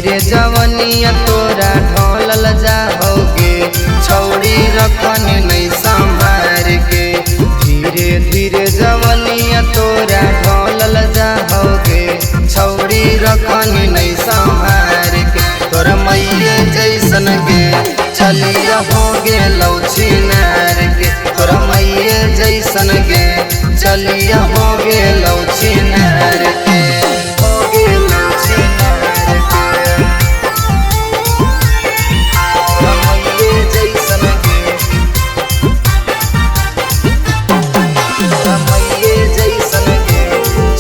धीरे जवनिया तोरा ढोलल जाओगे, छौड़ी रखनी नहीं संभार के। धीरे धीरे जवनिया तोरा ढोलल जाओगे, छौड़ी रखनी नहीं संभार के। तोरा मैये जैसन गे चलिया होगे लौछी नार के। तोरा मैये जैसन गे चलिया होगे लौछी नार के। होगे लौछी नार के। तोरा मैये जैसन गे, तोरा मैये जैसन गे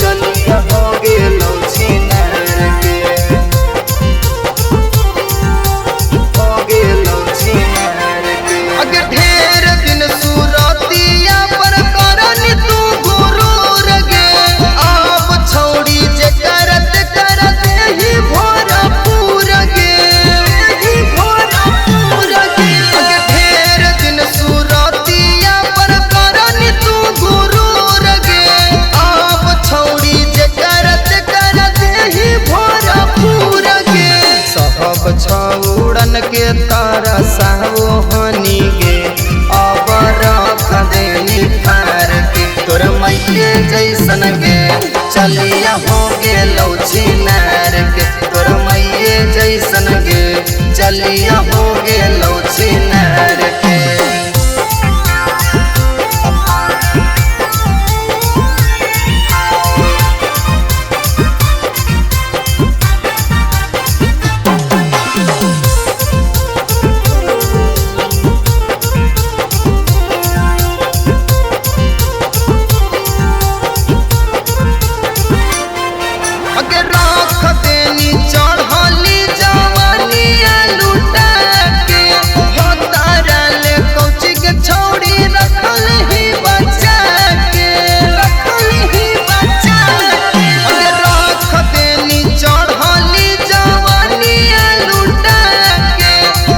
चलिया होगे लौछी नार के। होगे लौछी नार के। अगे ढेर दिन सूरतिया पर करनी तू गुरूर गे, अब छौड़ी जे करत करत ही भोरपुर गे, ही भोरपुर गे। अगे ढेर दिन सूरतिया पर करनी तू गुरूर गे, अब छौड़ी जे करत करत ही भोरपुर गे। सब छौड़न के तारा साहो हनी गे, अब रख देनी फार के। तोरा मैये जैसन गे चलिया होगे लौछी नार के। तोरा मैये जैसन गे चलिया होगे लौछी नार के। अगे रख देनी चढ़ली जवानिया लुटा के, हो तारा ले कौची के छौड़ी रखल ही बचा के, रखल ही बचा के। अगे रख देनी चढ़ली जवानिया लुटा के,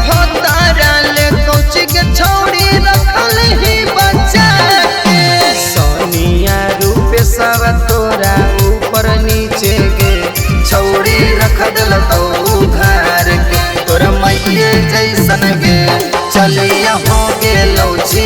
हो तारा ले कौची के छौड़ी रखल ही बचा के। सोनिया रूप सब तोरा ऊपर नीचे गे, छौड़ी रख दल तो घर के। तोरा मैये जैसन गे चलिया होगे लौछी